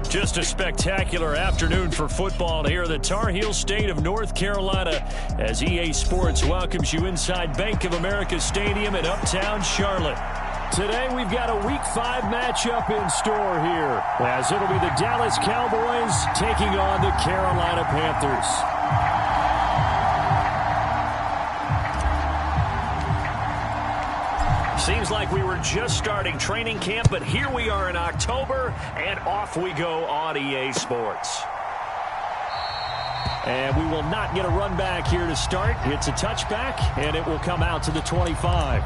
Just a spectacular afternoon for football here in the Tar Heel state of North Carolina as EA Sports welcomes you inside Bank of America Stadium in Uptown Charlotte. Today we've got a Week 5 matchup in store here as it'll be the Dallas Cowboys taking on the Carolina Panthers. Seems like we were just starting training camp, but here we are in October, and off we go on EA Sports. And we will not get a run back here to start. It's a touchback, and it will come out to the 25.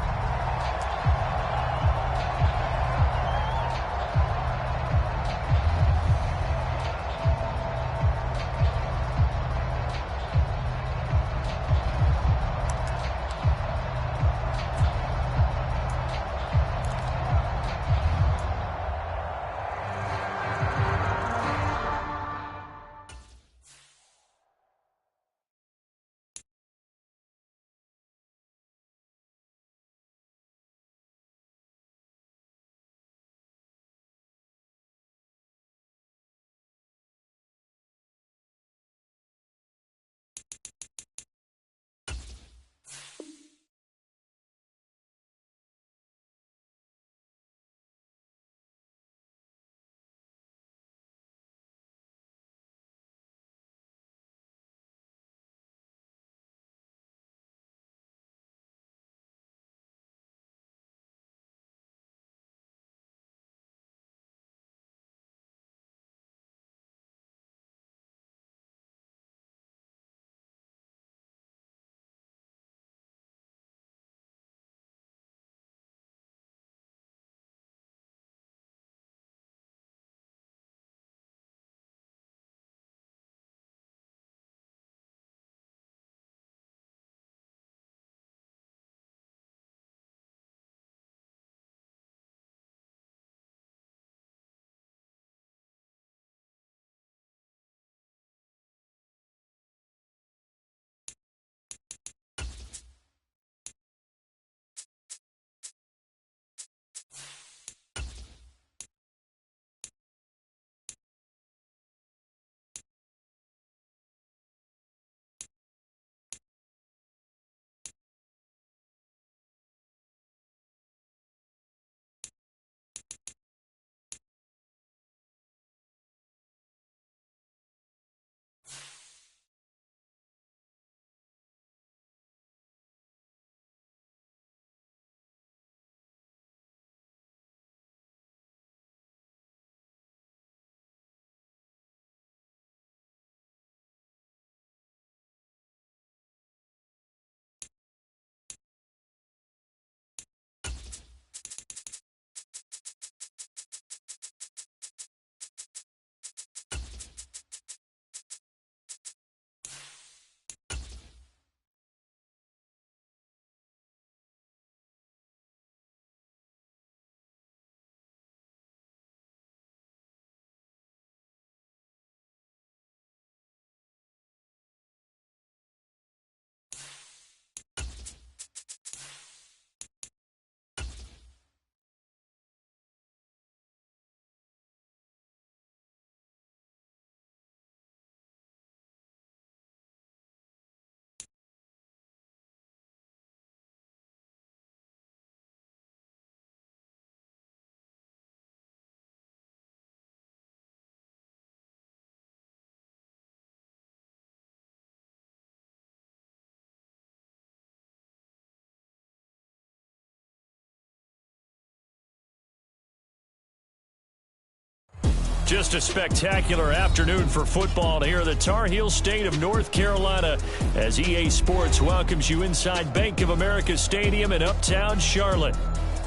Just a spectacular afternoon for football here in the Tar Heel state of North Carolina as EA Sports welcomes you inside Bank of America Stadium in Uptown Charlotte.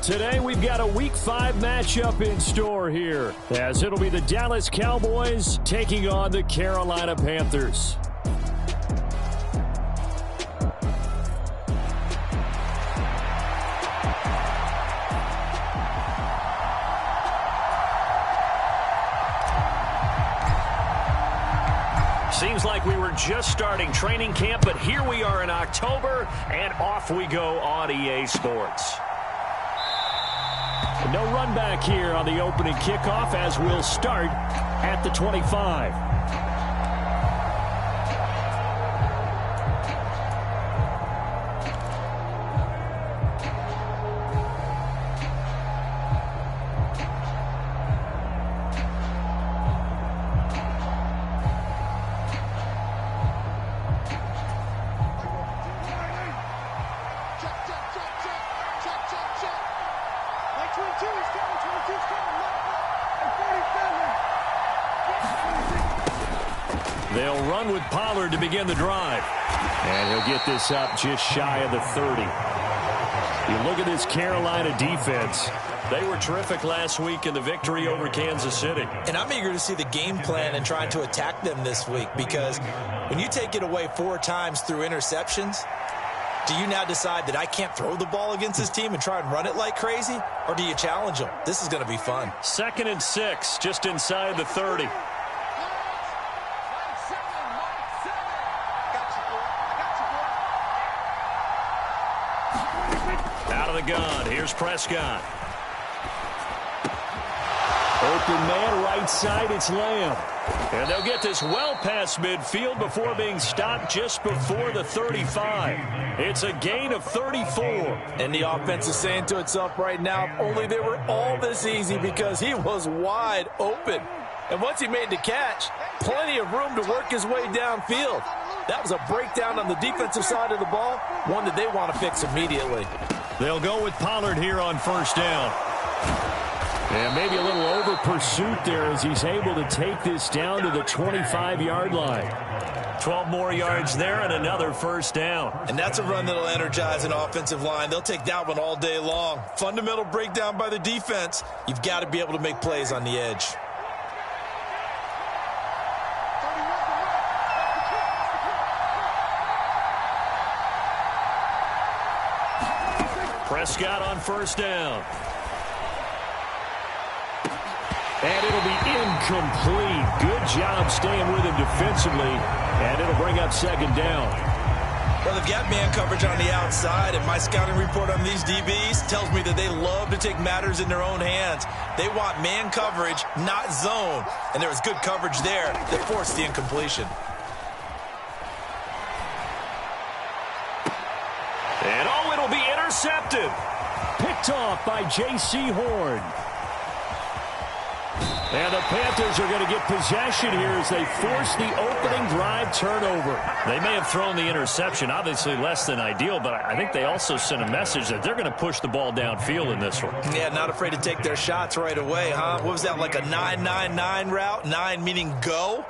Today we've got a Week 5 matchup in store here as it'll be the Dallas Cowboys taking on the Carolina Panthers. Seems like we were just starting training camp, but here we are in October, and off we go on EA Sports. No run back here on the opening kickoff as we'll start at the 25. They'll run with Pollard to begin the drive. And he'll get this up just shy of the 30. You look at this Carolina defense. They were terrific last week in the victory over Kansas City. And I'm eager to see the game plan and trying to attack them this week, because when you take it away 4 times through interceptions, do you now decide that I can't throw the ball against this team and try and run it like crazy? Or do you challenge them? This is going to be fun. 2nd and 6, just inside the 30. Out of the gun, here's Prescott. Open man, right side, it's Lamb. And they'll get this well past midfield before being stopped just before the 35. It's a gain of 34. And the offense is saying to itself right now, if only they were all this easy, because he was wide open. And once he made the catch, plenty of room to work his way downfield. That was a breakdown on the defensive side of the ball, one that they want to fix immediately. They'll go with Pollard here on 1st down. And maybe a little over pursuit there as he's able to take this down to the 25-yard line. 12 more yards there and another 1st down. And that's a run that'll energize an offensive line. They'll take that one all day long. Fundamental breakdown by the defense. You've got to be able to make plays on the edge. Prescott on 1st down. And it'll be incomplete. Good job staying with him defensively. And it'll bring up 2nd down. Well, they've got man coverage on the outside, and my scouting report on these DBs tells me that they love to take matters in their own hands. They want man coverage, not zone. And there was good coverage there that forced the incompletion. And oh, it'll be intercepted. Picked off by J.C. Horn. And the Panthers are going to get possession here as they force the opening drive turnover. They may have thrown the interception, obviously less than ideal, but I think they also sent a message that they're going to push the ball downfield in this one. Yeah, not afraid to take their shots right away, huh? What was that, like a 9-9-9 route? 9 meaning go?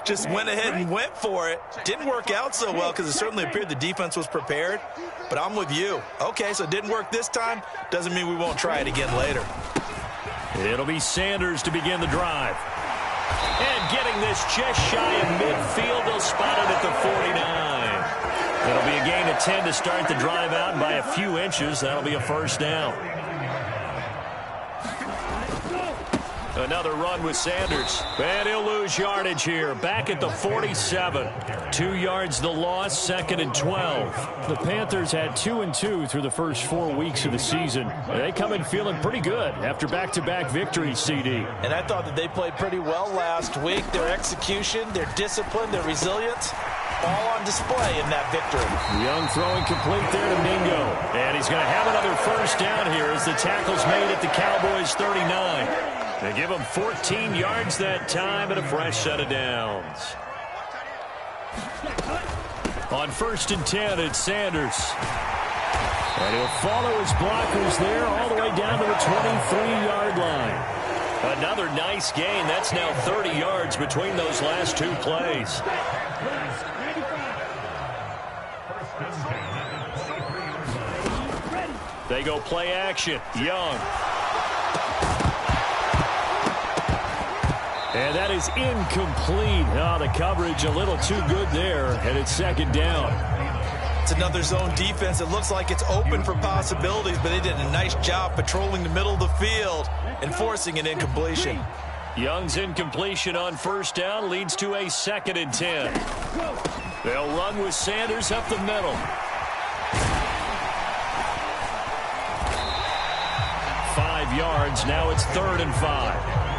Just went ahead and went for it. Didn't work out so well because it certainly appeared the defense was prepared. But I'm with you. Okay, so it didn't work this time. Doesn't mean we won't try it again later. It'll be Sanders to begin the drive. And getting this just shy of midfield, they'll spot it at the 49. It'll be a gain of 10 to start the drive out, and by a few inches, that'll be a 1st down. Another run with Sanders. And he'll lose yardage here. Back at the 47. 2 yards the loss, 2nd and 12. The Panthers had 2-2 through the first 4 weeks of the season. They come in feeling pretty good after back-to-back victories, CD. And I thought that they played pretty well last week. Their execution, their discipline, their resilience, all on display in that victory. Young throwing complete there to Mingo. And he's going to have another 1st down here as the tackle's made at the Cowboys 39. They give him 14 yards that time and a fresh set of downs. On 1st and 10, it's Sanders. And he'll follow his blockers there all the way down to the 23-yard line. Another nice gain. That's now 30 yards between those last 2 plays. They go play action. Young. And that is incomplete. Oh, the coverage a little too good there, and it's 2nd down. It's another zone defense. It looks like it's open for possibilities, but they did a nice job patrolling the middle of the field and forcing an incompletion. Young's incompletion on 1st down leads to a 2nd and 10. They'll run with Sanders up the middle. 5 yards. Now it's 3rd and 5.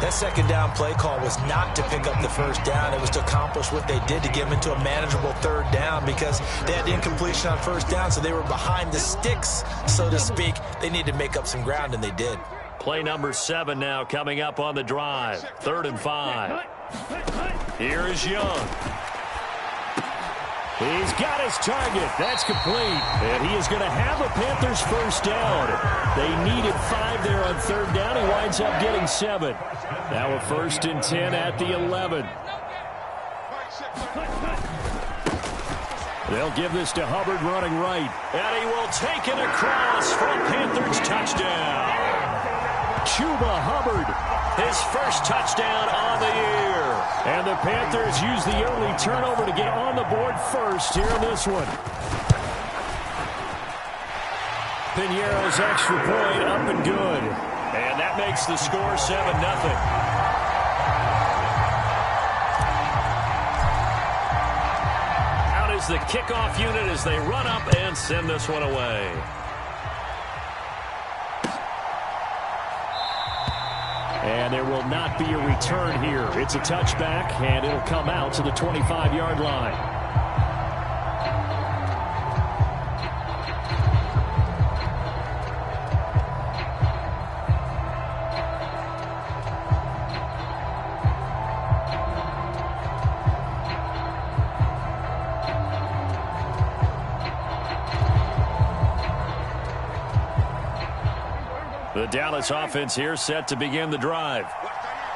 That second down play call was not to pick up the first down. It was to accomplish what they did to get them into a manageable 3rd down because they had incompletion on first down, so they were behind the sticks, so to speak. They needed to make up some ground, and they did. Play number 7 now coming up on the drive. 3rd and 5. Here is Young. He's got his target. That's complete. And he is going to have a Panthers first down. They needed 5 there on 3rd down. He winds up getting 7. Now a 1st and 10 at the 11. They'll give this to Hubbard running right. And he will take it across for a Panthers touchdown. Chuba Hubbard, his first touchdown on the year. And the Panthers use the early turnover to get on the board first here in this one. Piñeiro's extra point up and good. And that makes the score 7-0. Out is the kickoff unit as they run up and send this one away. And there will not be a return here. It's a touchback, and it'll come out to the 25-yard line. The Dallas offense here set to begin the drive.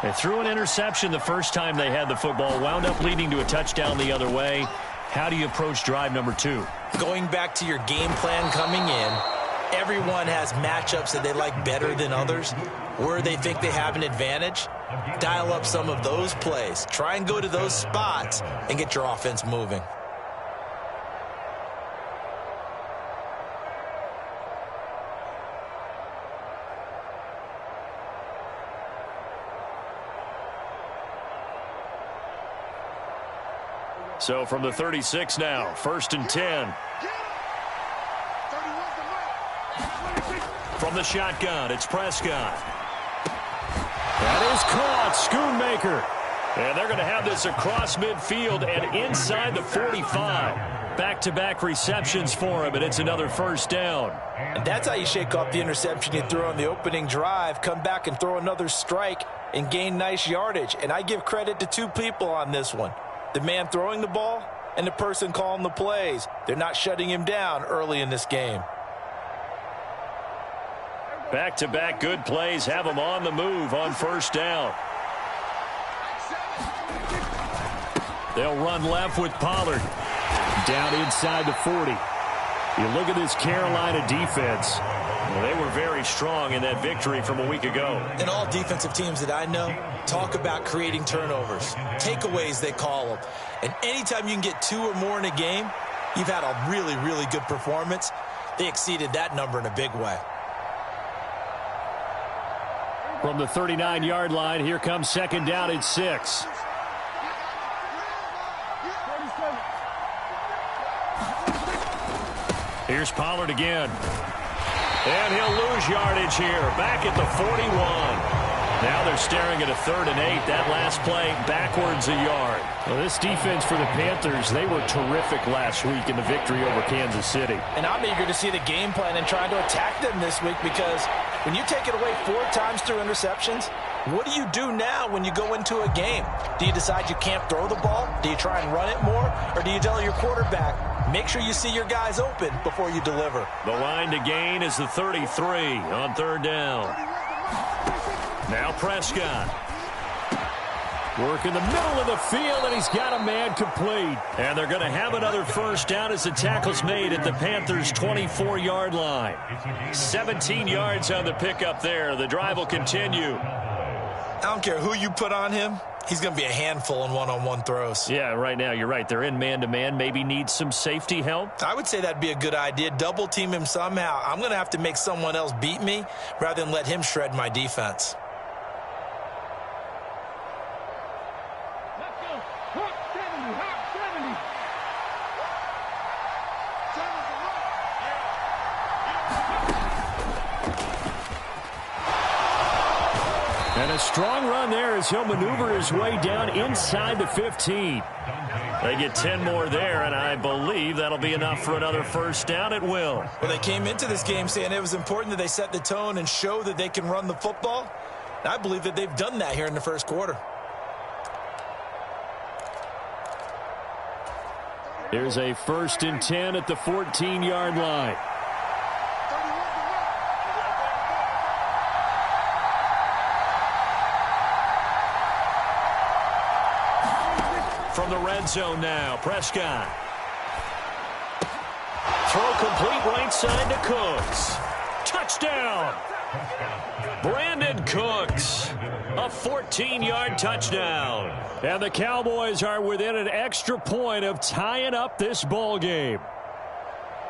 They threw an interception the first time they had the football, wound up leading to a touchdown the other way. How do you approach drive number 2? Going back to your game plan coming in, everyone has matchups that they like better than others, where they think they have an advantage. Dial up some of those plays. Try and go to those spots and get your offense moving. So from the 36 now, 1st and 10. From the shotgun, it's Prescott. That is caught, Schoonmaker. And they're going to have this across midfield and inside the 45. Back-to-back receptions for him, and it's another first down. And that's how you shake off the interception you threw on the opening drive, come back and throw another strike and gain nice yardage. And I give credit to 2 people on this one. The man throwing the ball and the person calling the plays. They're not shutting him down early in this game. Back-to-back good plays have him on the move on first down. They'll run left with Pollard. Down inside the 40. You look at this Carolina defense. Well, they were very strong in that victory from a week ago. And all defensive teams that I know talk about creating turnovers. Takeaways, they call them. And anytime you can get 2 or more in a game, you've had a really, really good performance. They exceeded that number in a big way. From the 39-yard line, here comes 2nd down and 6. Here's Pollard again. And he'll lose yardage here. Back at the 41. Now they're staring at a 3rd and 8. That last play backwards a yard. Well, this defense for the Panthers, they were terrific last week in the victory over Kansas City. And I'm eager to see the game plan and trying to attack them this week because when you take it away 4 times through interceptions, what do you do now when you go into a game? Do you decide you can't throw the ball? Do you try and run it more? Or do you tell your quarterback, make sure you see your guys open before you deliver? The line to gain is the 33 on 3rd down. Now Prescott. Work in the middle of the field, and he's got a man complete. And they're going to have another first down as the tackle's made at the Panthers' 24-yard line. 17 yards on the pickup there. The drive will continue. I don't care who you put on him. He's going to be a handful in one-on-one throws. Yeah, right now, you're right. They're in man-to-man. Maybe need some safety help. I would say that'd be a good idea. Double team him somehow. I'm going to have to make someone else beat me rather than let him shred my defense. A strong run there as he'll maneuver his way down inside the 15. They get 10 more there, and I believe that'll be enough for another first down at will. Well, they came into this game saying it was important that they set the tone and show that they can run the football. And I believe that they've done that here in the first quarter. Here's a 1st and 10 at the 14-yard line. From the red zone now, Prescott. Throw complete right side to Cooks. Touchdown! Brandon Cooks, a 14-yard touchdown. And the Cowboys are within an extra point of tying up this ball game.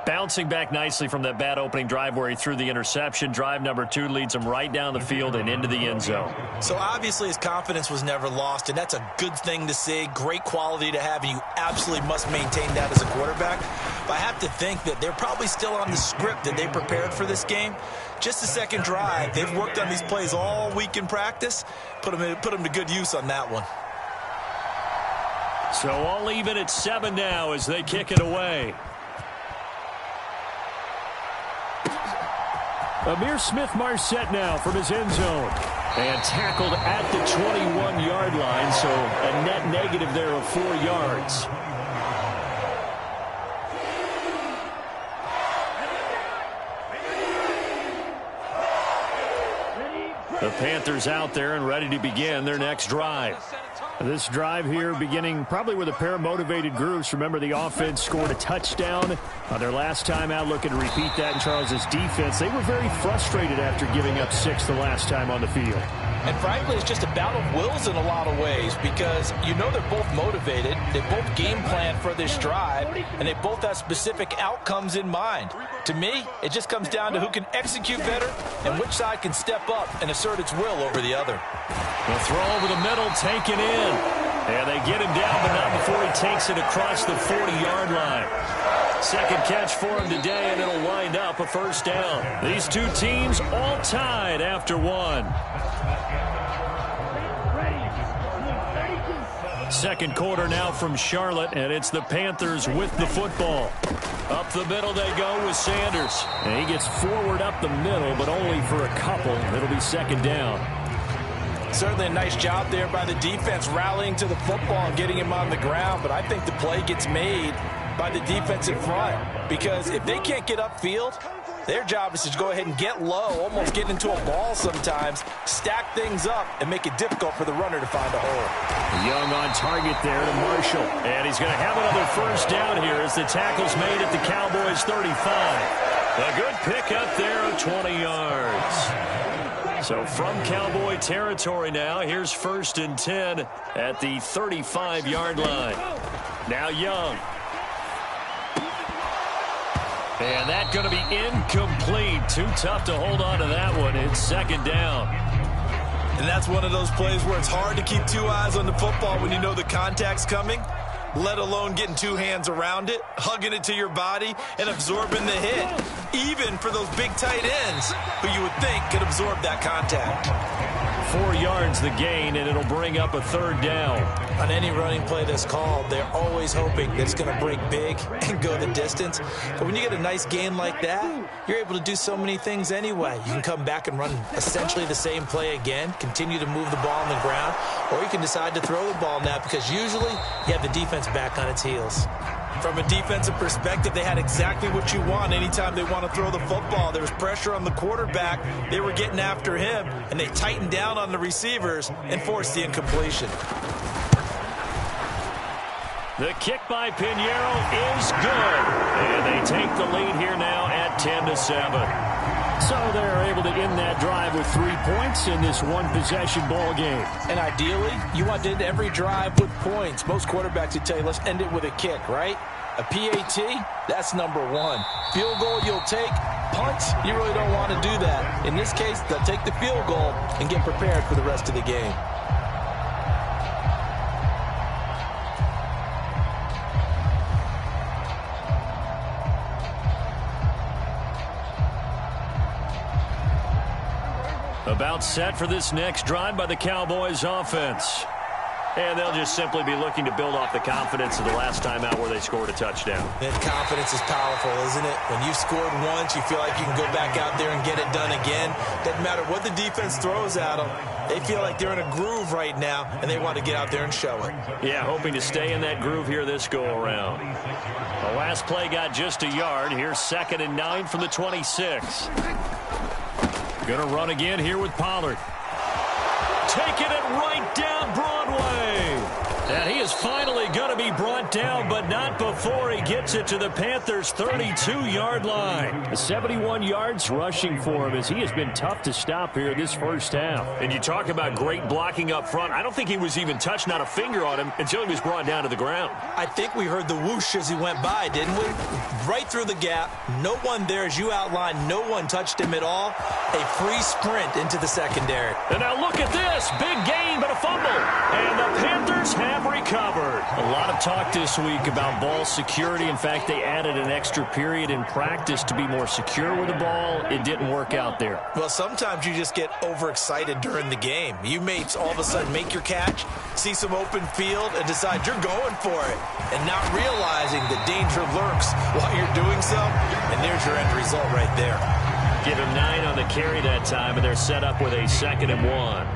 Bouncing back nicely from that bad opening drive where he threw the interception. Drive number 2 leads him right down the field and into the end zone. So obviously his confidence was never lost, and that's a good thing to see. Great quality to have, and you absolutely must maintain that as a quarterback. But I have to think that they're probably still on the script that they prepared for this game. Just the second drive. They've worked on these plays all week in practice. Put them to good use on that one. So all even at 7 now as they kick it away. Amir Smith-Marset now from his end zone. And tackled at the 21-yard line, so a net negative there of 4 yards. The Panthers out there and ready to begin their next drive. This drive here beginning probably with a pair of motivated groups. Remember, the offense scored a touchdown on their last time out. Looking to repeat that in Charles's defense. They were very frustrated after giving up 6 the last time on the field. And frankly, it's just a battle of wills in a lot of ways because you know they're both motivated. They both game plan for this drive, and they both have specific outcomes in mind. To me, it just comes down to who can execute better and which side can step up and assert its will over the other. The throw over the middle taken in. And they get him down, but not before he takes it across the 40-yard line. Second catch for him today, and it'll wind up a first down. These two teams all tied after 1. Second quarter now from Charlotte, and it's the Panthers with the football. Up the middle they go with Sanders. And he gets forward up the middle, but only for a couple. It'll be second down. Certainly a nice job there by the defense rallying to the football and getting him on the ground, but I think the play gets made by the defense in front because if they can't get upfield, their job is to go ahead and get low, almost get into a ball sometimes, stack things up, and make it difficult for the runner to find a hole. Young on target there to Marshall. And he's going to have another first down here as the tackle's made at the Cowboys 35. A good pickup there of 20 yards. So from Cowboy territory now, here's 1st and 10 at the 35-yard line. Now Young. And that's going to be incomplete. Too tough to hold on to that one. It's second down. And that's one of those plays where it's hard to keep 2 eyes on the football when you know the contact's coming, let alone getting 2 hands around it, hugging it to your body, and absorbing the hit, even for those big tight ends who you would think could absorb that contact. 4 yards the gain, and it'll bring up a third down. On any running play that's called, they're always hoping that it's going to break big and go the distance. But when you get a nice gain like that, you're able to do so many things anyway. You can come back and run essentially the same play again, continue to move the ball on the ground, or you can decide to throw the ball now because usually you have the defense back on its heels. From a defensive perspective, they had exactly what you want anytime they want to throw the football. There was pressure on the quarterback. They were getting after him, and they tightened down on the receivers and forced the incompletion. The kick by Pinheiro is good. And they take the lead here now at 10-7. So they're able to end that drive with 3 points in this one-possession ball game. And ideally, you want to end every drive with points. Most quarterbacks would tell you, let's end it with a kick, right? A PAT, that's number 1. Field goal you'll take. Punts, you really don't want to do that. In this case, they'll take the field goal and get prepared for the rest of the game. A About set for this next drive by the Cowboys offense. And they'll just simply be looking to build off the confidence of the last time out where they scored a touchdown. That confidence is powerful, isn't it? When you've scored once, you feel like you can go back out there and get it done again. Doesn't matter what the defense throws at them. They feel like they're in a groove right now, and they want to get out there and show it. Yeah, hoping to stay in that groove here this go-around. The last play got just a yard. Here's 2nd and 9 from the 26. Going to run again here with Pollard. Taking it right down Broadway. And he is finally going to be brought down, but not before he gets it to the Panthers' 32-yard line. 71 yards rushing for him as he has been tough to stop here this first half. And you talk about great blocking up front. I don't think he was even touched, not a finger on him, until he was brought down to the ground. I think we heard the whoosh as he went by, didn't we? Right through the gap. No one there, as you outlined. No one touched him at all. A free sprint into the secondary. And now look at this. Big gain, but a fumble. And the Panthers have recovered. A lot of talk this week about ball security. In fact, they added an extra period in practice to be more secure with the ball. It didn't work out there. Well, sometimes you just get overexcited during the game. You may all of a sudden make your catch, see some open field, and decide you're going for it, and not realizing the danger lurks while you're doing so. And there's your end result right there. Give him 9 on the carry that time, and they're set up with a 2nd and 1.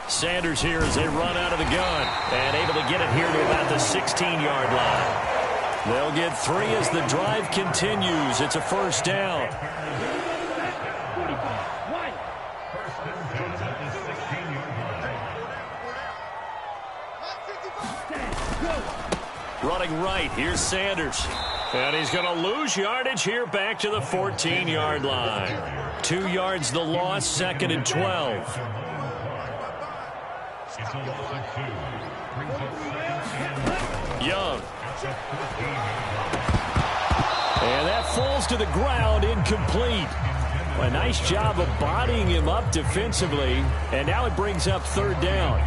Sanders here as they run out of the gun and able to get it here to about the 16-yard line. They'll get 3 as the drive continues. It's a first down. Running right, here's Sanders. And he's going to lose yardage here back to the 14-yard line. 2 yards the loss, 2nd and 12. Young. And that falls to the ground, incomplete. A nice job of bodying him up defensively, and now it brings up 3rd down.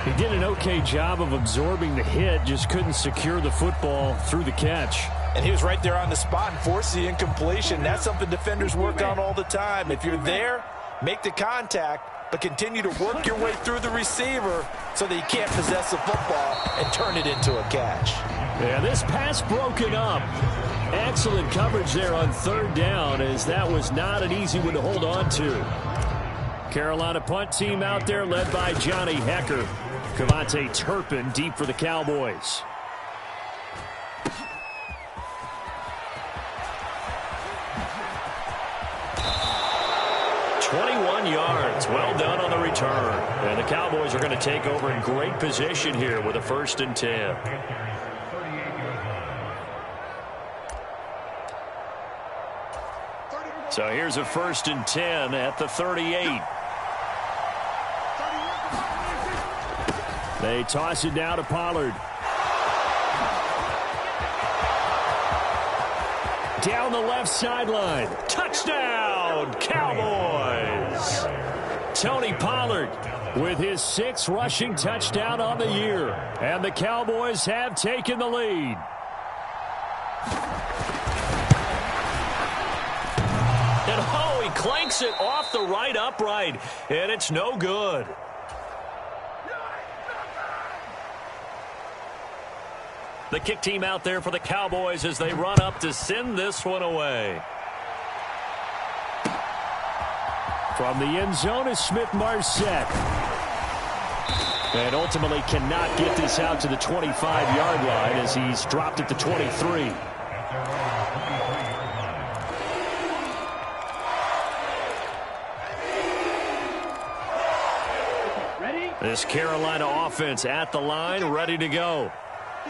He did an okay job of absorbing the hit, just couldn't secure the football through the catch. And he was right there on the spot and forced the incompletion. That's something defenders work on all the time. If you're there, make the contact, but continue to work your way through the receiver so that you can't possess the football and turn it into a catch. Yeah, this pass broken up. Excellent coverage there on 3rd down, as that was not an easy one to hold on to. Carolina punt team out there led by Johnny Hecker. Cavante Turpin deep for the Cowboys. Yards. Well done on the return. And the Cowboys are going to take over in great position here with a 1st and 10. So here's a 1st and 10 at the 38. They toss it down to Pollard. Down the left sideline. Touchdown, Cowboys. Tony Pollard with his 6th rushing touchdown on the year. And the Cowboys have taken the lead. And oh, he clanks it off the right upright. And it's no good. The kick team out there for the Cowboys as they run up to send this one away. From the end zone is Smith-Marset. And ultimately cannot get this out to the 25-yard line as he's dropped at the 23. This Carolina offense at the line, ready to go.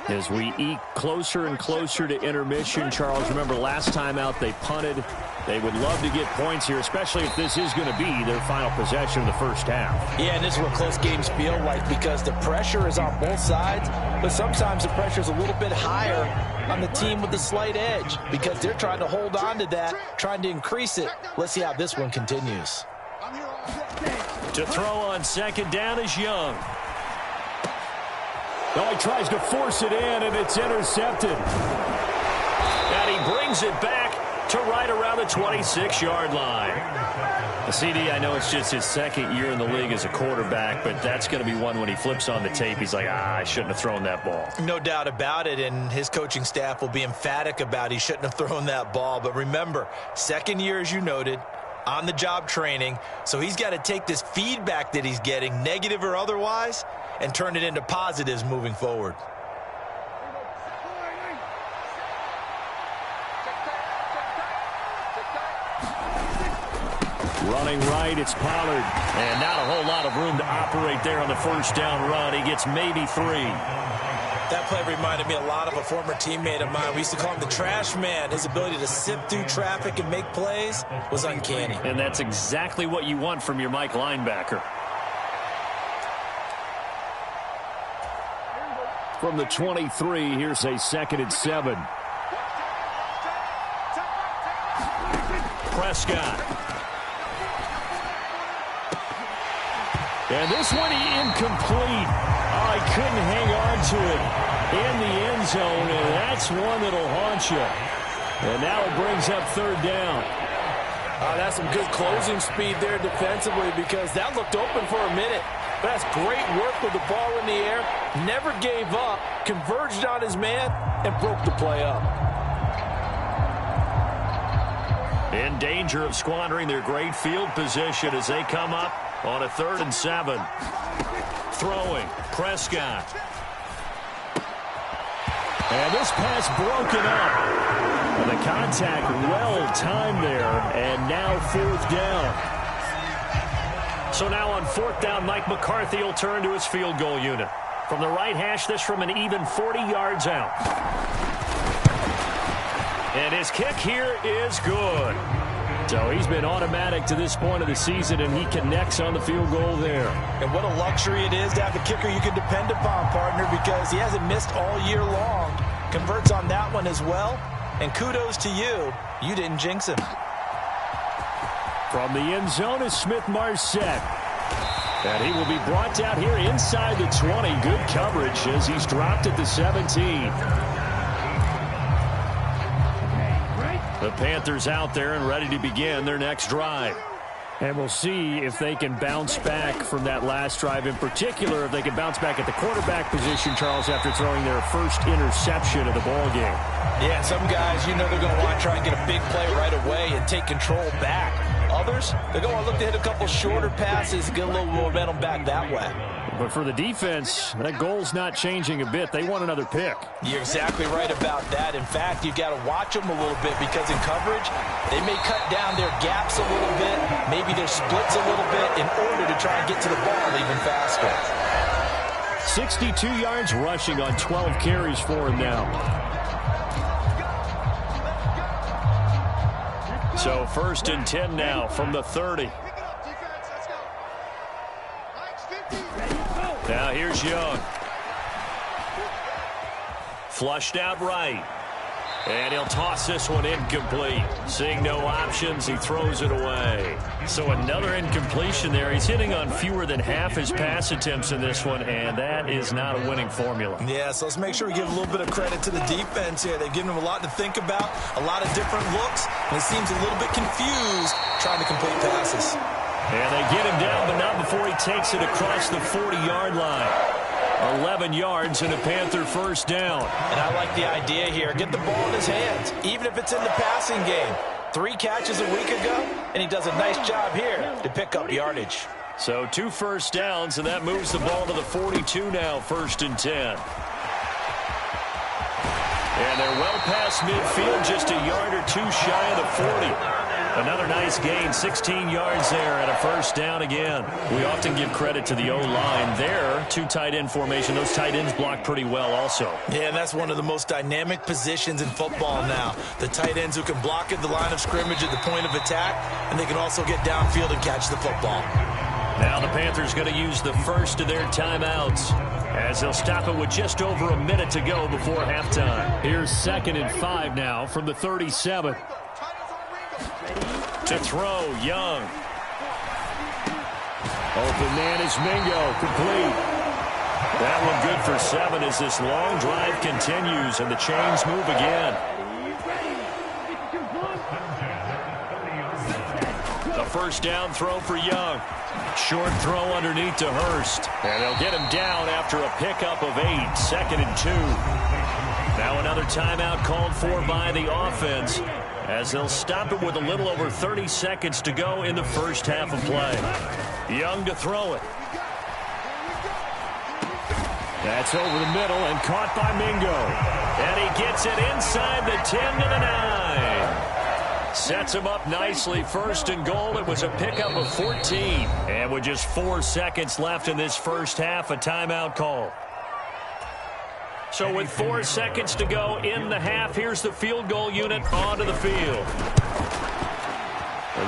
As we eke closer and closer to intermission, Charles, remember last time out they punted. They would love to get points here, especially if this is going to be their final possession of the first half. Yeah, and this is what close games feel like because the pressure is on both sides, but sometimes the pressure is a little bit higher on the team with the slight edge because they're trying to hold on to that, trying to increase it. Let's see how this one continues. To throw on 2nd down is Young. Oh, he tries to force it in, and it's intercepted. And he brings brings it back to right around the 26-yard line. The CD, I know it's just his second year in the league as a quarterback, but that's going to be one when he flips on the tape. He's like, I shouldn't have thrown that ball. No doubt about it, and his coaching staff will be emphatic about he shouldn't have thrown that ball. But remember, second year, as you noted, on-the-job training, so he's got to take this feedback that he's getting, negative or otherwise, and turn it into positives moving forward. Running right, it's Pollard. And not a whole lot of room to operate there on the first down run. He gets maybe 3. That play reminded me a lot of a former teammate of mine. We used to call him the trash man. His ability to sift through traffic and make plays was uncanny. And that's exactly what you want from your Mike linebacker. From the 23, here's a 2nd and 7. Prescott. And this one incomplete. Oh, he couldn't hang on to it in the end zone, and that's one that'll haunt you. And now it brings up 3rd down. That's some good closing speed there defensively, because that looked open for a minute. But that's great work with the ball in the air. Never gave up, converged on his man, and broke the play up. In danger of squandering their great field position as they come up on a 3rd and 7. Throwing, Prescott. And this pass broken up. And the contact well timed there, and now 4th down. So now on 4th down, Mike McCarthy will turn to his field goal unit. From the right hash, this from an even 40 yards out. And his kick here is good. So he's been automatic to this point of the season, and he connects on the field goal there. And what a luxury it is to have a kicker you can depend upon, partner, because he hasn't missed all year long. Converts on that one as well. And kudos to you. You didn't jinx him. From the end zone is Smith-Marset. And he will be brought down here inside the 20. Good coverage as he's dropped at the 17. The Panthers out there and ready to begin their next drive. And we'll see if they can bounce back from that last drive. In particular, if they can bounce back at the quarterback position, Charles, after throwing their first interception of the ball game. Yeah, some guys, you know they're going to want to try and get a big play right away and take control back. Others, they're going to want to look to hit a couple shorter passes, get a little momentum back that way. But for the defense, that goal's not changing a bit. They want another pick. You're exactly right about that. In fact, you've got to watch them a little bit, because in coverage, they may cut down their gaps a little bit, maybe their splits a little bit, in order to try and get to the ball even faster. 62 yards rushing on 12 carries for him now. So 1st and 10 now from the 30. Now here's Young. Flushed out right. And he'll toss this one incomplete. Seeing no options, he throws it away. So another incompletion there. He's hitting on fewer than half his pass attempts in this one, and that is not a winning formula. Yeah, so let's make sure we give a little bit of credit to the defense here. They've given him a lot to think about, a lot of different looks, and he seems a little bit confused trying to complete passes. And they get him down, but not before he takes it across the 40-yard line. 11 yards and a Panther 1st down. And I like the idea here. Get the ball in his hands, even if it's in the passing game. 3 catches a week ago, and he does a nice job here to pick up yardage. So 2 first downs, and that moves the ball to the 42 now, 1st and 10. And they're well past midfield, just a yard or 2 shy of the 40. Another nice gain, 16 yards there and a 1st down again. We often give credit to the O-line there. 2 tight end formation. Those tight ends block pretty well also. Yeah, and that's one of the most dynamic positions in football now. The tight ends who can block at the line of scrimmage at the point of attack, and they can also get downfield and catch the football. Now the Panthers going to use the first of their timeouts, as they'll stop it with just over a minute to go before halftime. Here's 2nd and 5 now from the 37. To throw, Young. Open man is Mingo, complete. That one good for 7 as this long drive continues and the chains move again. The first down throw for Young. Short throw underneath to Hurst. And they'll get him down after a pickup of 8. 2nd and 2. Now another timeout called for by the offense, as they'll stop it with a little over 30 seconds to go in the first half of play. Young to throw it. That's over the middle and caught by Mingo. And he gets it inside the 10 to the 9. Sets him up nicely. 1st and goal. It was a pickup of 14. And with just 4 seconds left in this first half, a timeout call. So with 4 seconds to go in the half, here's the field goal unit onto the field.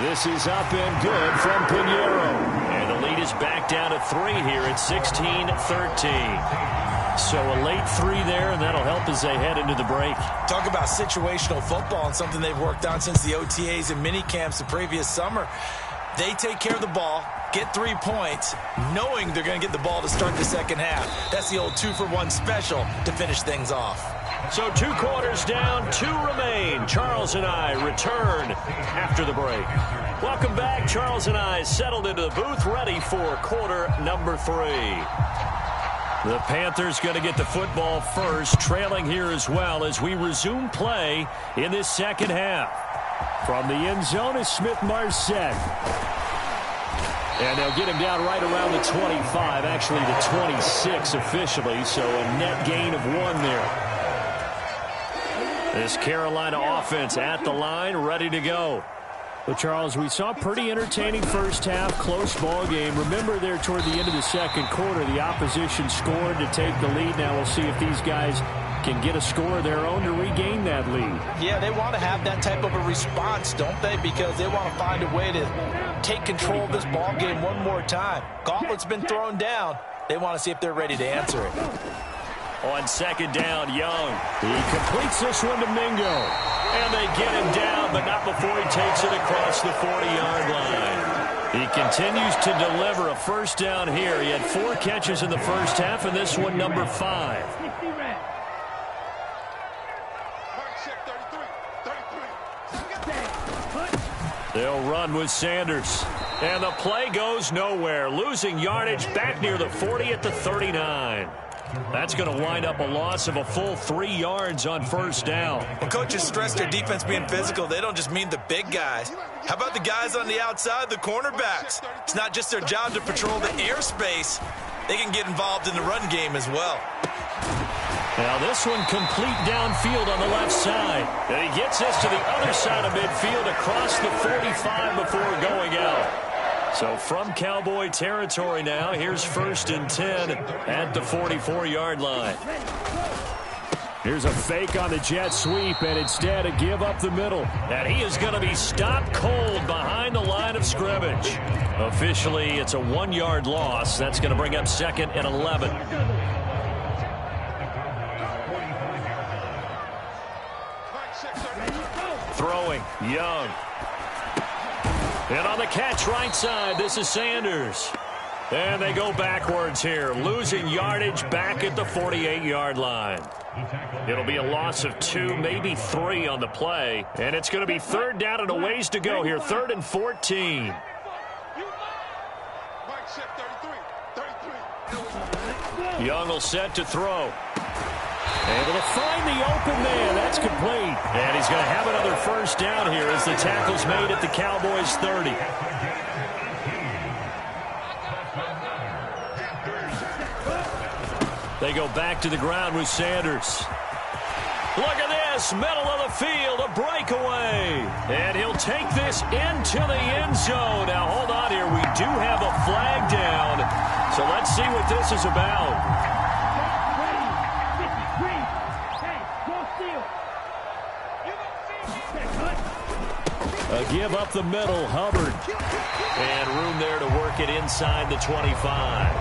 This is up and good from Pinheiro. And the lead is back down to 3 here at 16-13. So a late 3 there, and that'll help as they head into the break. Talk about situational football and something they've worked on since the OTAs and mini camps the previous summer. They take care of the ball, get 3 points, knowing they're going to get the ball to start the second half. That's the old 2-for-1 special to finish things off. So 2 quarters down, 2 remain. Charles and I return after the break. Welcome back. Charles and I settled into the booth, ready for quarter number 3. The Panthers going to get the football first, trailing here as well as we resume play in this second half. From the end zone is Smith-Marset. And they'll get him down right around the 25, actually the 26 officially, so a net gain of 1 there. This Carolina offense at the line, ready to go. Well, Charles, we saw a pretty entertaining first half, close ball game. Remember there toward the end of the second quarter, the opposition scored to take the lead. Now we'll see if these guys can get a score of their own to regain that lead. Yeah, they want to have that type of a response, don't they? Because they want to find a way to take control of this ball game one more time. Gauntlet's been thrown down. They want to see if they're ready to answer it. On 2nd down, Young. He completes this one to Mingo. And they get him down, but not before he takes it across the 40-yard line. He continues to deliver a first down here. He had 4 catches in the first half, and this one number 5. They'll run with Sanders. And the play goes nowhere. Losing yardage back near the 40 at the 39. That's going to wind up a loss of a full 3 yards on first down. When coaches stress their defense being physical, they don't just mean the big guys. How about the guys on the outside, the cornerbacks? It's not just their job to patrol the airspace. They can get involved in the run game as well. Now this one complete downfield on the left side. And he gets this to the other side of midfield across the 45 before going out. So from Cowboy territory now, here's 1st and 10 at the 44-yard line. Here's a fake on the jet sweep, and instead a give up the middle. And he is going to be stopped cold behind the line of scrimmage. Officially, it's a 1-yard loss. That's going to bring up 2nd and 11. Throwing, Young. And on the catch right side, this is Sanders. And they go backwards here, losing yardage back at the 48-yard line. It'll be a loss of 2, maybe 3 on the play. And it's going to be 3rd down and a ways to go here, 3rd and 14. Young will set to throw. Able to find the open man. That's complete. And he's going to have another first down here as the tackle's made at the Cowboys 30. They go back to the ground with Sanders. Look at this, middle of the field, a breakaway. And he'll take this into the end zone. Now, hold on here. We do have a flag down. So let's see what this is about. A give up the middle, Hubbard. And room there to work it inside the 25.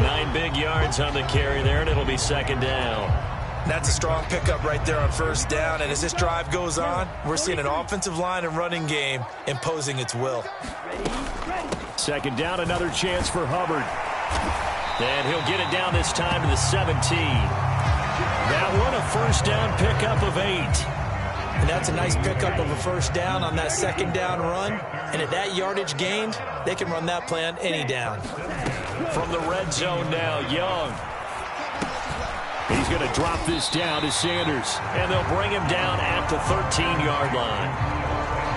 9 big yards on the carry there, and it'll be 2nd down. That's a strong pickup right there on first down. And as this drive goes on, we're seeing an offensive line and running game imposing its will. 2nd down, another chance for Hubbard. And he'll get it down this time to the 17. That one a first down pickup of 8. And that's a nice pickup of a first down on that second down run. And at that yardage gained, they can run that play on any down. From the red zone now, Young. He's going to drop this down to Sanders. And they'll bring him down at the 13-yard line.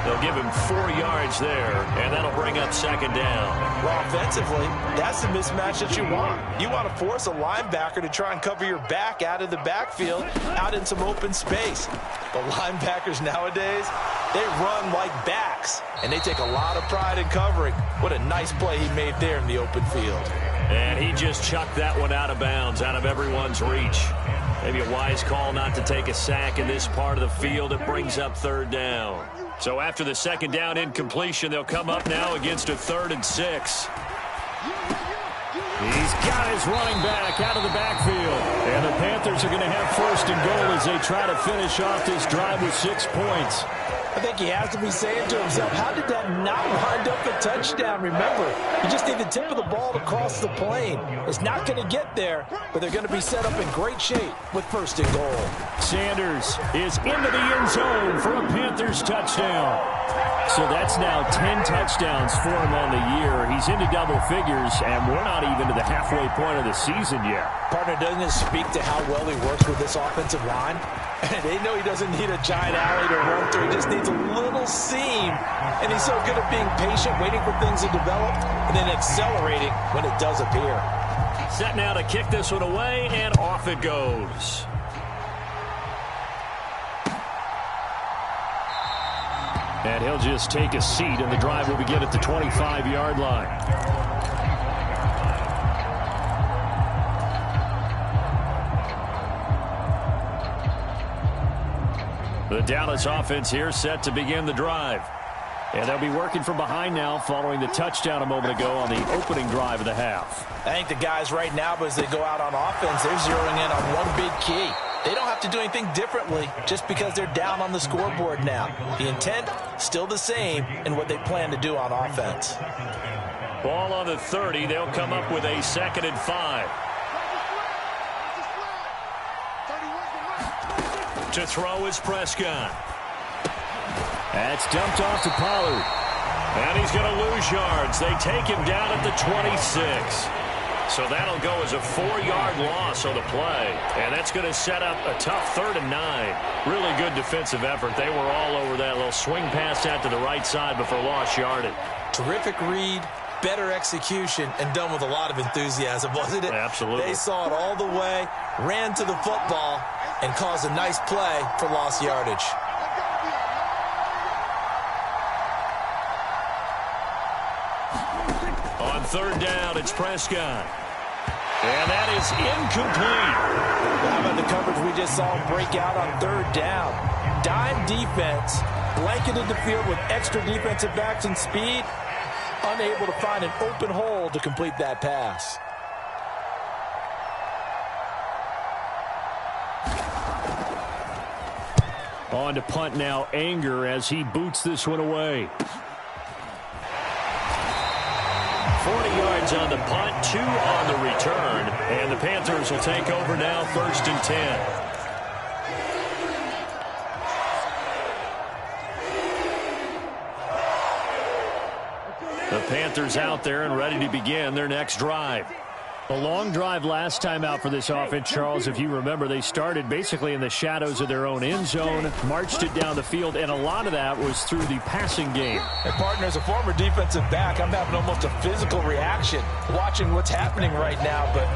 They'll give him 4 yards there, and that'll bring up second down. Well, offensively, that's the mismatch that you want. You want to force a linebacker to try and cover your back out of the backfield, out in some open space. But linebackers nowadays, they run like backs, and they take a lot of pride in covering. What a nice play he made there in the open field. And he just chucked that one out of bounds, out of everyone's reach. Maybe a wise call not to take a sack in this part of the field. It brings up third down. So after the second down incompletion, they'll come up now against a 3rd and 6. He's got his running back out of the backfield. And the Panthers are going to have 1st and goal as they try to finish off this drive with 6 points. I think he has to be saying to himself, how did that not wind up a touchdown? Remember, you just need the tip of the ball to cross the plane. It's not going to get there, but they're going to be set up in great shape with 1st and goal. Sanders is into the end zone for a Panthers touchdown. So that's now 10 touchdowns for him on the year. He's into double figures, and we're not even to the halfway point of the season yet. Partner, doesn't it speak to how well he works with this offensive line? They know he doesn't need a giant alley to run through. He just needs a little seam. And he's so good at being patient, waiting for things to develop, and then accelerating when it does appear. Set now to kick this one away, and off it goes. And he'll just take a seat, and the drive will begin at the 25-yard line. The Dallas offense here set to begin the drive. And they'll be working from behind now following the touchdown a moment ago on the opening drive of the half. I think the guys right now, as they go out on offense, they're zeroing in on one big key. They don't have to do anything differently just because they're down on the scoreboard now. The intent, still the same in what they plan to do on offense. Ball on the 30. They'll come up with a 2nd and 5. To throw is Prescott. That's dumped off to Pollard. And he's going to lose yards. They take him down at the 26. So that'll go as a 4-yard loss on the play. And that's going to set up a tough 3rd and 9. Really good defensive effort. They were all over that little swing pass out to the right side before lost yardage. Terrific read, better execution, and done with a lot of enthusiasm, wasn't it? Absolutely. They saw it all the way, ran to the football, and caused a nice play for lost yardage. On 3rd down, it's Prescott. And that is incomplete. How about the coverage we just saw break out on 3rd down? Dime defense, blanketed the field with extra defensive backs and speed, unable to find an open hole to complete that pass. On to punt now, Anger, as he boots this one away. 40 yards on the punt, 2 on the return. And the Panthers will take over now, 1st and 10. The Panthers out there and ready to begin their next drive. A long drive last time out for this offense, Charles. If you remember, they started basically in the shadows of their own end zone, marched it down the field, and a lot of that was through the passing game. And partner, as a former defensive back, I'm having almost a physical reaction watching what's happening right now. But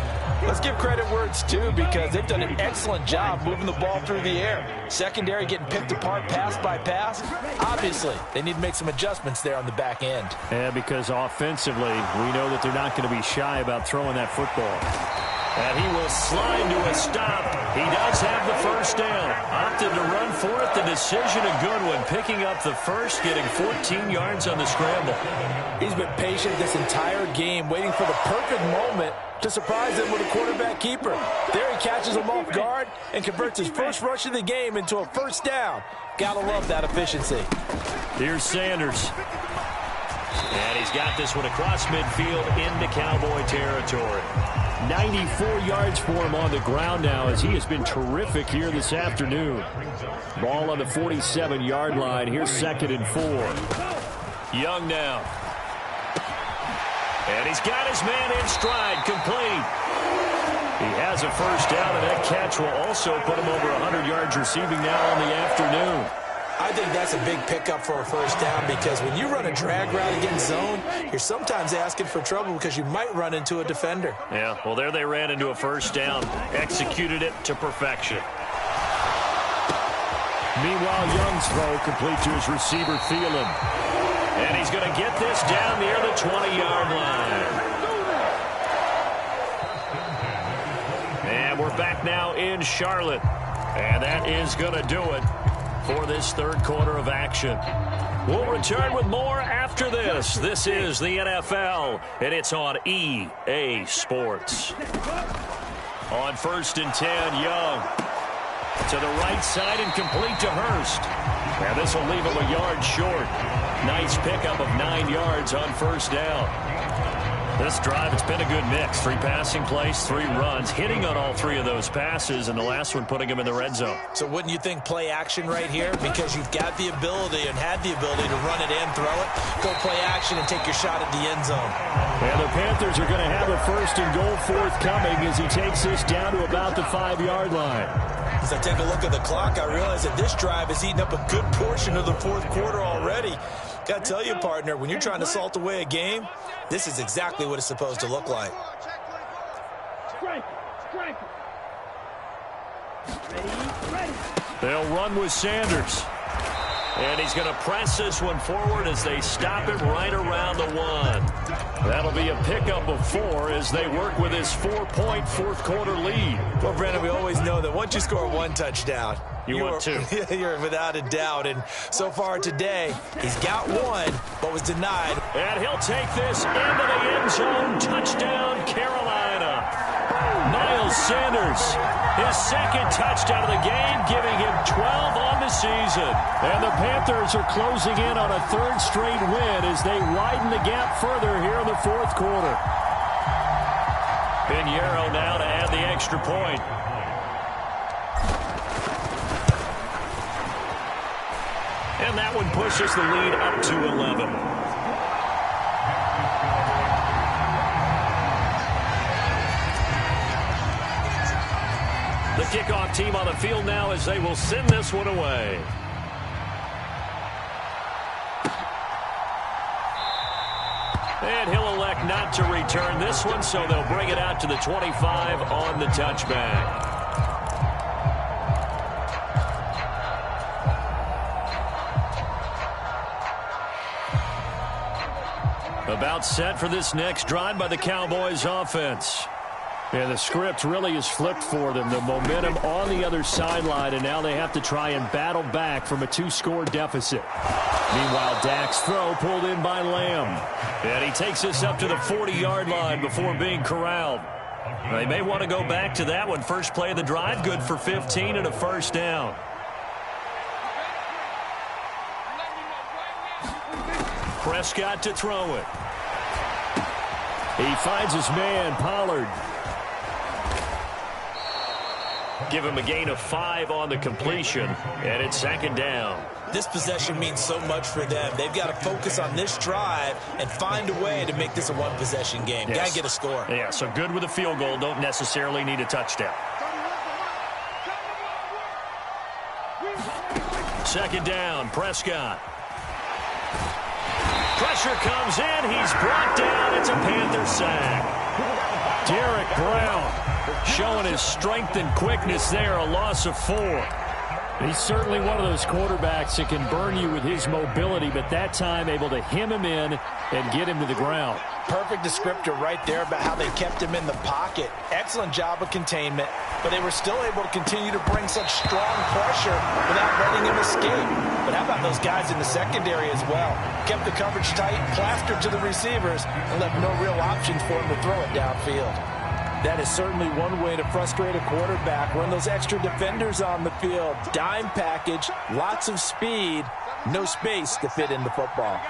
let's give credit where it's due, because they've done an excellent job moving the ball through the air. Secondary getting picked apart pass by pass. Obviously, they need to make some adjustments there on the back end. Yeah, because offensively, we know that they're not going to be shy about throwing that football. And he will slide to a stop. He does have the first down. Opted to run for it. The decision a good one. Picking up the first, getting 14 yards on the scramble. He's been patient this entire game, waiting for the perfect moment to surprise them with a quarterback keeper. There he catches him off guard and converts his first rush of the game into a first down. Gotta love that efficiency. Here's Sanders. And he's got this one across midfield into Cowboy territory. 94 yards for him on the ground now as he has been terrific here this afternoon. Ball on the 47-yard line. Here's 2nd and 4. Young now. And he's got his man in stride, complete. He has a first down, and that catch will also put him over 100 yards receiving now on the afternoon. I think that's a big pickup for a first down because when you run a drag route against zone, you're sometimes asking for trouble because you might run into a defender. Yeah, well, there they ran into a first down. Executed it to perfection. Meanwhile, Young's throw complete to his receiver, Thielen. And he's going to get this down near the 20-yard line. And we're back now in Charlotte. And that is going to do it for this third quarter of action. We'll return with more after this. This is the NFL, and it's on EA Sports. On 1st and 10, Young to the right side and complete to Hurst. And this will leave him a yard short. Nice pickup of 9 yards on first down. This drive, it's been a good mix. 3 passing plays, 3 runs, hitting on all 3 of those passes, and the last one putting him in the red zone. So wouldn't you think play action right here? Because you've got the ability and had the ability to run it in, throw it, go play action, and take your shot at the end zone. And the Panthers are going to have a 1st and goal forthcoming as he takes this down to about the 5-yard line. As I take a look at the clock, I realize that this drive has eaten up a good portion of the fourth quarter already. Got to tell you, partner, when you're trying to salt away a game, this is exactly what it's supposed to look like. They'll run with Sanders. And he's going to press this one forward as they stop him right around the 1. That'll be a pickup of 4 as they work with his 4-point fourth quarter lead. Well, Brandon, we always know that once you score 1 touchdown, you want 2. You're without a doubt. And so far today, he's got 1, but was denied. And he'll take this into the end zone. Touchdown, Carolina. Miles Sanders, his 2nd touchdown of the game, giving him 12 on the season. And the Panthers are closing in on a 3rd straight win as they widen the gap further here in the fourth quarter. Pinheiro now to add the extra point. And that one pushes the lead up to 11. The kickoff team on the field now as they will send this one away. And he'll elect not to return this one, so they'll bring it out to the 25 on the touchback. About set for this next drive by the Cowboys offense. And the script really is flipped for them. The momentum on the other sideline, and now they have to try and battle back from a 2-score deficit. Meanwhile, Dak's throw pulled in by Lamb. And he takes this up to the 40-yard line before being corralled. They may want to go back to that one. First play of the drive, good for 15 and a first down. Prescott to throw it. He finds his man, Pollard. Give him a gain of 5 on the completion, and it's 2nd down. This possession means so much for them. They've got to focus on this drive and find a way to make this a 1-possession game. Yes. Got to get a score. Yeah, so good with a field goal. Don't necessarily need a touchdown. 2nd down, Prescott. Pressure comes in. He's brought down. It's a Panther sack. Derek Brown showing his strength and quickness there. A loss of 4. He's certainly one of those quarterbacks that can burn you with his mobility, but that time able to hem him in and get him to the ground. Perfect descriptor right there about how they kept him in the pocket. Excellent job of containment, but they were still able to continue to bring such strong pressure without letting him escape. But how about those guys in the secondary as well? Kept the coverage tight, plastered to the receivers, and left no real options for him to throw it downfield. That is certainly one way to frustrate a quarterback. Run those extra defenders on the field. Dime package, lots of speed, no space to fit in the football.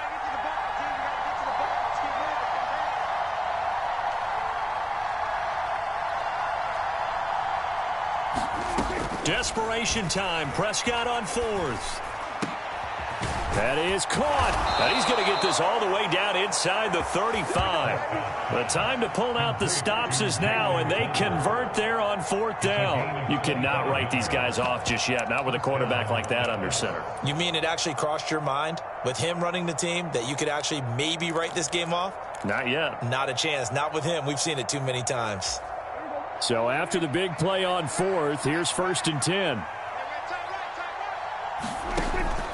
Desperation time. Prescott on 4th. That is caught. And he's going to get this all the way down inside the 35. The time to pull out the stops is now, and they convert there on 4th down. You cannot write these guys off just yet, not with a quarterback like that under center. You mean it actually crossed your mind with him running the team that you could actually maybe write this game off? Not yet. Not a chance. Not with him. We've seen it too many times. So after the big play on 4th, here's 1st and 10.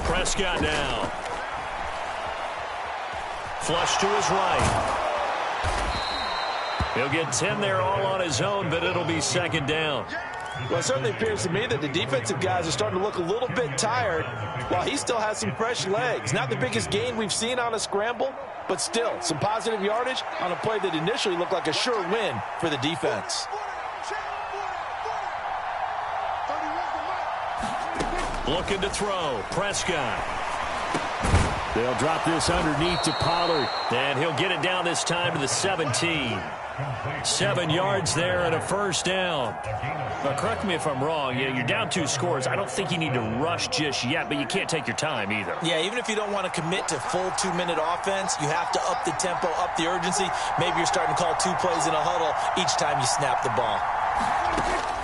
Prescott now. Flush to his right. He'll get 10 there all on his own, but it'll be 2nd down. Well, it certainly appears to me that the defensive guys are starting to look a little bit tired while he still has some fresh legs. Not the biggest gain we've seen on a scramble, but still some positive yardage on a play that initially looked like a sure win for the defense. Looking to throw. Prescott. They'll drop this underneath to Pollard, and he'll get it down this time to the 17. 7 yards there and a 1st down. Now, correct me if I'm wrong. You're down 2 scores. I don't think you need to rush just yet, but you can't take your time either. Yeah, even if you don't want to commit to full 2-minute offense, you have to up the tempo, up the urgency. Maybe you're starting to call 2 plays in a huddle each time you snap the ball.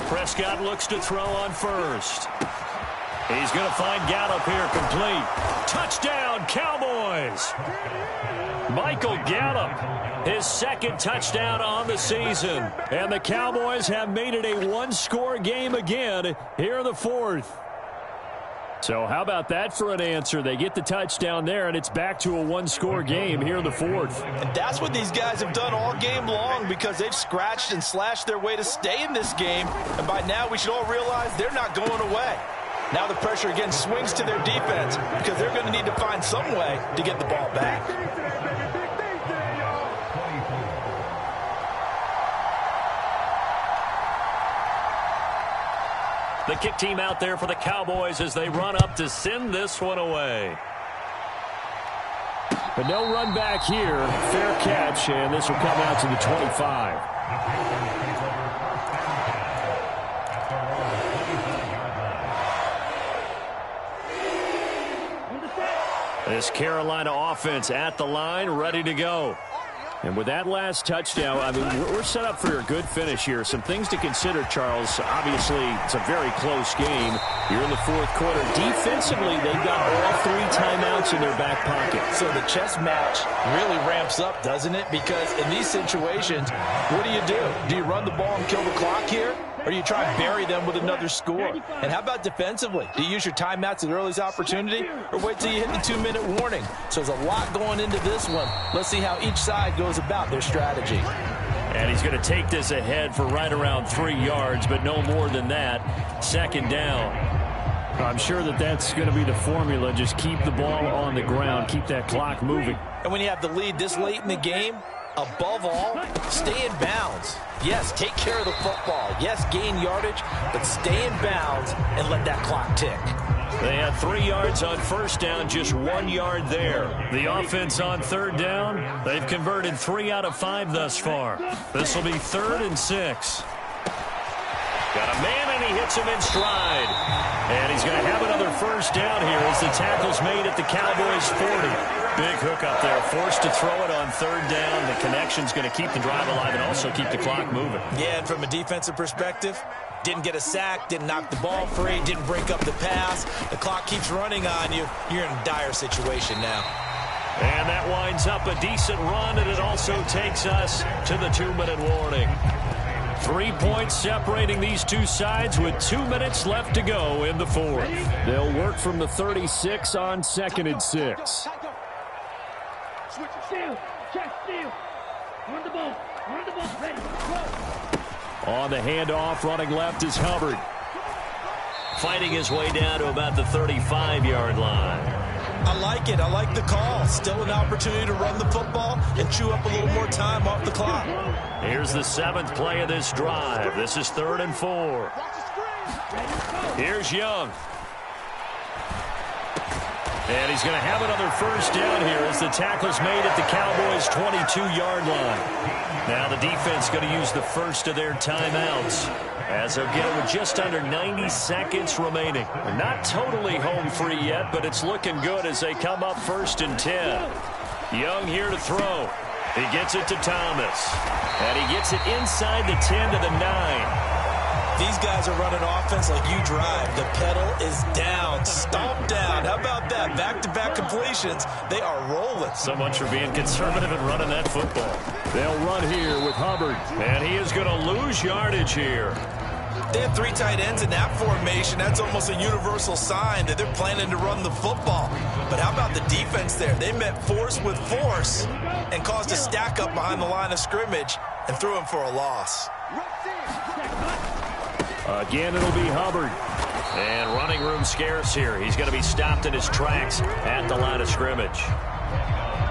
Prescott looks to throw on 1st. He's going to find Gallup here, complete. Touchdown, Cowboys! Michael Gallup, his 2nd touchdown on the season. And the Cowboys have made it a 1-score game again here in the 4th. So how about that for an answer? They get the touchdown there, and it's back to a 1-score game here in the 4th. And that's what these guys have done all game long because they've scratched and slashed their way to stay in this game. And by now we should all realize they're not going away. Now the pressure again swings to their defense because they're going to need to find some way to get the ball back. The kick team out there for the Cowboys as they run up to send this one away. But no run back here. Fair catch, and this will come out to the 25. This Carolina offense at the line, ready to go. And with that last touchdown, I mean, we're set up for a good finish here. Some things to consider, Charles. Obviously, it's a very close game. You're in the 4th quarter. Defensively, they've got all 3 timeouts in their back pocket. So the chess match really ramps up, doesn't it? Because in these situations, what do? Do you run the ball and kill the clock here? Or do you try and bury them with another score? And how about defensively? Do you use your timeouts at earliest opportunity or wait till you hit the 2-minute warning? So there's a lot going into this one. Let's see how each side goes about their strategy. And he's going to take this ahead for right around 3 yards, but no more than that. 2nd down. I'm sure that's going to be the formula. Just keep the ball on the ground. Keep that clock moving. And when you have the lead this late in the game, above all, stay in bounds. Yes, take care of the football. Yes, gain yardage, but stay in bounds and let that clock tick. They had 3 yards on 1st down, just 1 yard there. The offense on 3rd down, they've converted 3 out of 5 thus far. This will be 3rd and 6. Got a man, and he hits him in stride. And he's going to have another 1st down here as the tackle's made at the Cowboys' 40. Big hook up there, forced to throw it on 3rd down. The connection's going to keep the drive alive and also keep the clock moving. Yeah, and from a defensive perspective, didn't get a sack, didn't knock the ball free, didn't break up the pass. The clock keeps running on you. You're in a dire situation now. And that winds up a decent run, and it also takes us to the 2-minute warning. 3 points separating these two sides with 2 minutes left to go in the 4th. They'll work from the 36 on 2nd and 6. Steal, check, steal. Run the ball, ready, go. On the handoff, running left is Hubbard. Fighting his way down to about the 35-yard line. I like it. I like the call. Still an opportunity to run the football and chew up a little more time off the clock. Here's the 7th play of this drive. This is 3rd and 4. Here's Young. And he's going to have another first down here as the tackle's made at the Cowboys' 22-yard line. Now the defense going to use the first of their timeouts as they'll get it with just under 90 seconds remaining. They're not totally home free yet, but it's looking good as they come up 1st and 10. Young here to throw. He gets it to Thomas. And he gets it inside the 10 to the 9. These guys are running offense like you drive. The pedal is down, stomped down. How about that? Back-to-back completions. They are rolling. So much for being conservative and running that football. They'll run here with Hubbard. And he is going to lose yardage here. They have 3 tight ends in that formation. That's almost a universal sign that they're planning to run the football. But how about the defense there? They met force with force and caused a stack up behind the line of scrimmage and threw him for a loss. Again, it'll be Hubbard. And running room scarce here. He's going to be stopped in his tracks at the line of scrimmage.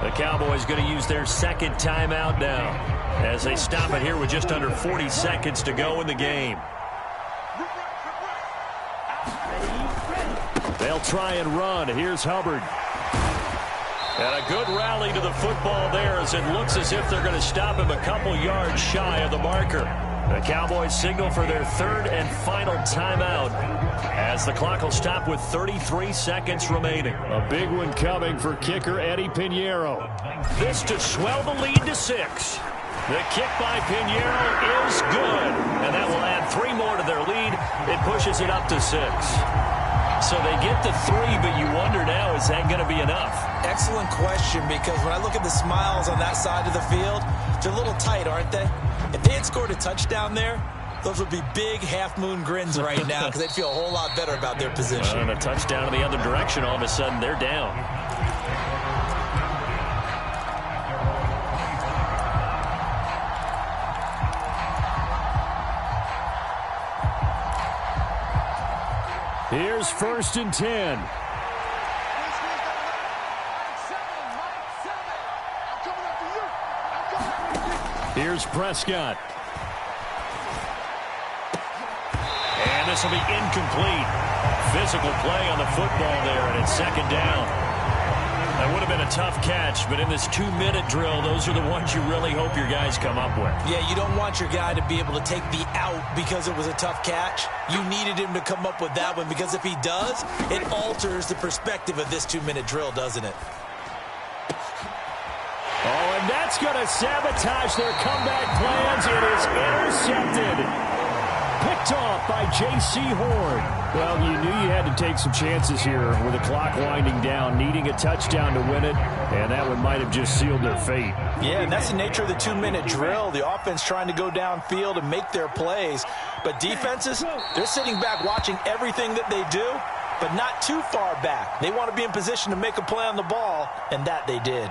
The Cowboys going to use their second timeout now as they stop it here with just under 40 seconds to go in the game. They'll try and run. Here's Hubbard. And a good rally to the football there as it looks as if they're going to stop him a couple yards shy of the marker. The Cowboys signal for their 3rd and final timeout as the clock will stop with 33 seconds remaining. A big one coming for kicker Eddie Pinheiro. This to swell the lead to 6. The kick by Pinheiro is good, and that will add 3 more to their lead. It pushes it up to 6. So they get the 3, but you wonder now, is that going to be enough? Excellent question, because when I look at the smiles on that side of the field, they're a little tight, aren't they? If they had scored a touchdown there, those would be big half-moon grins right now because they'd feel a whole lot better about their position. And a touchdown in the other direction, all of a sudden they're down. Here's 1st and 10. Here's Prescott. And this will be incomplete. Physical play on the football there, and it's 2nd down. That would have been a tough catch, but in this 2-minute drill, those are the ones you really hope your guys come up with. Yeah, you don't want your guy to be able to take the out because it was a tough catch. You needed him to come up with that one because if he does, it alters the perspective of this 2-minute drill, doesn't it? Oh, and that's going to sabotage their comeback plans. It is intercepted. Picked off by J.C. Horn. Well, you knew you had to take some chances here with the clock winding down, needing a touchdown to win it, and that one might have just sealed their fate. Yeah, and that's the nature of the 2-minute drill. The offense trying to go downfield and make their plays. But defenses, they're sitting back watching everything that they do, but not too far back. They want to be in position to make a play on the ball, and that they did.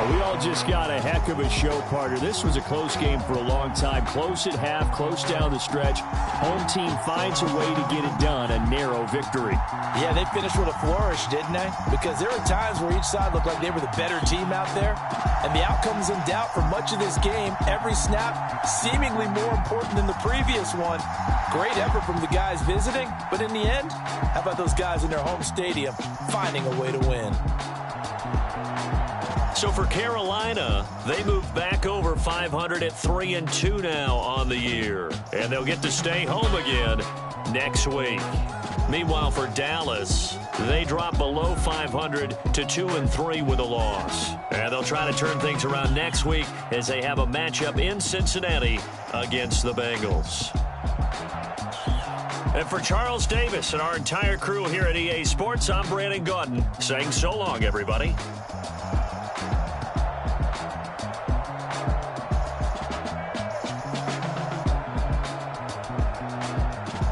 We all just got a heck of a show, partner. This was a close game for a long time. Close at half, close down the stretch. Home team finds a way to get it done, a narrow victory. Yeah, they finished with a flourish, didn't they? Because there were times where each side looked like they were the better team out there. And the outcome's in doubt for much of this game. Every snap seemingly more important than the previous one. Great effort from the guys visiting. But in the end, how about those guys in their home stadium finding a way to win? So for Carolina, they move back over 500 at 3-2 now on the year. And they'll get to stay home again next week. Meanwhile, for Dallas, they drop below 500 to 2-3 with a loss. And they'll try to turn things around next week as they have a matchup in Cincinnati against the Bengals. And for Charles Davis and our entire crew here at EA Sports, I'm Brandon Gaudin saying so long, everybody.